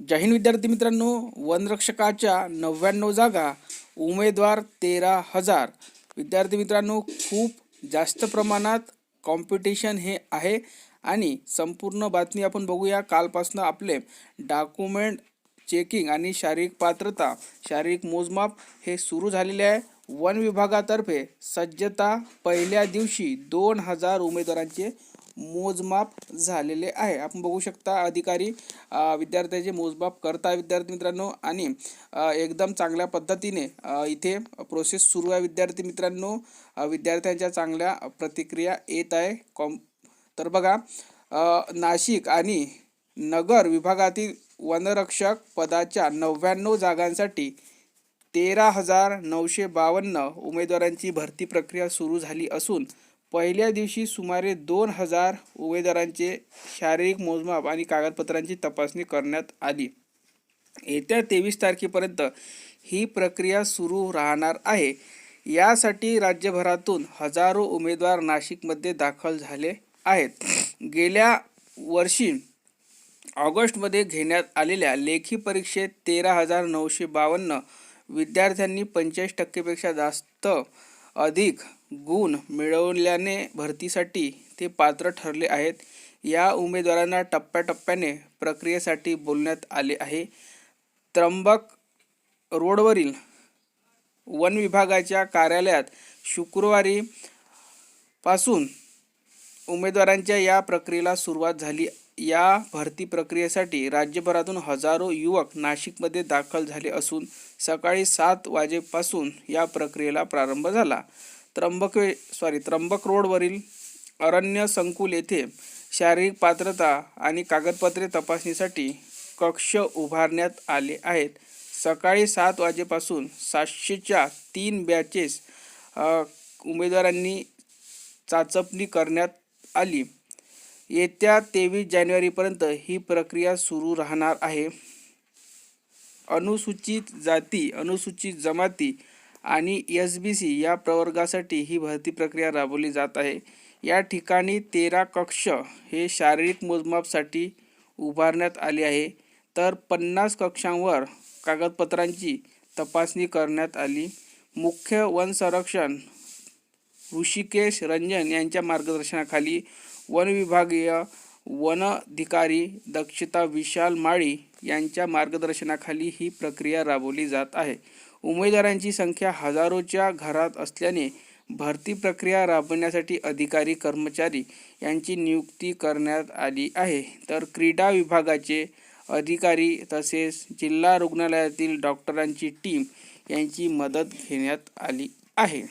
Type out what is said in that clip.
जय हिंद विद्यार्थी मित्रांनो, वनरक्षकाच्या 99 जागा, उमेदवार 13,000. विद्यार्थी मित्रांनो, खूप जास्त प्रमाणात कॉम्पिटिशन हे आहे आणि संपूर्ण बातमी आपण बघूया. कालपासून आपले डॉक्युमेंट चेकिंग आणि शारीरिक पात्रता, शारीरिक मोजमाप हे सुरू झालेले आहे. वन विभागातर्फे सज्जता पहिल्या दिवशी 2,000 उमेदवारांचे मोजमाप झालेले आहे. आपण बघू शकता अधिकारी विद्यार्थ्यांचे मोजमाप करता विद्यार्थी मित्रांनो, आणि एकदम चांगल्या पद्धतीने इथे प्रोसेस सुरू आहे. विद्यार्थी मित्रांनो, विद्यार्थ्यांच्या चांगल्या प्रतिक्रिया येत आहे. तर बघा, नाशिक आणि नगर विभागातील वनरक्षक पदाच्या 99 जागांसाठी 13,952 उमेदवारांची भरती प्रक्रिया सुरू झाली असून पहिल्या दिवशी सुमारे 2,000 उमेदवारांचे शारीरिक मोजमाप आणि कागदपत्रांची तपासणी करण्यात आली. येत्या 23 तारखेपर्यंत ही प्रक्रिया सुरू राहणार आहे. यासाठी राज्यभरातून हजारो उमेदवार नाशिकमध्ये दाखल झाले आहेत. गेल्या वर्षी ऑगस्टमध्ये घेण्यात आलेल्या लेखी परीक्षेत 13,952 विद्यार्थ्यांनी 45% जास्त अधिक गुण मिळवल्याने भरतीसाठी ते पात्र ठरले आहेत. या उमेदवारांना टप्प्याटप्प्याने प्रक्रियेसाठी बोलण्यात आले आहे. त्र्यंबक रोडवरील वन विभागाच्या कार्यालयात शुक्रवारी पासून उमेदवारांच्या या प्रक्रियेला सुरुवात झाली. या भरती प्रक्रियेसाठी राज्यभरातून हजारो युवक नाशिकमध्ये दाखल झाले असून सकाळी 7 वाजेपासून या प्रक्रियेला प्रारंभ झाला. त्र्यंबक रोडवरील अरण्य संकुल येथे शारीरिक पात्रता आणि कागदपत्रे तपासणीसाठी कक्ष उभारण्यात आले आहेत. सकाळी 7 वाजेपासून 700च्या 3 बॅचेस उमेदवारांनी चाचपणी करण्यात आली. येत्या 23 जानेवारीपर्यंत ही प्रक्रिया सुरू राहणार आहे. अनुसूचित जाती, अनुसूचित जमाती आणि SBC या प्रवर्गासाठी ही भरती प्रक्रिया राबवली जात आहे. या ठिकाणी 13 कक्ष हे शारीरिक मोजमापसाठी उभारण्यात आले आहे, तर 50 कक्षांवर कागदपत्रांची तपासणी करण्यात आली. मुख्य वन संरक्षण ऋषिकेश रंजन यांच्या मार्गदर्शनाखाली वन विभागीय वनाधिकारी दक्षता विशाल माळी यांच्या मार्गदर्शनाखाली ही प्रक्रिया राबवली जात आहे. उमेदवारांची संख्या हजारोच्या घरात असल्याने भरती प्रक्रिया राबवण्यासाठी अधिकारी कर्मचारी यांची नियुक्ती करण्यात आली आहे. तर क्रीडा विभागाचे अधिकारी तसेच जिल्हा रुग्णालयातील डॉक्टरांची टीम यांची मदत घेण्यात आली आहे.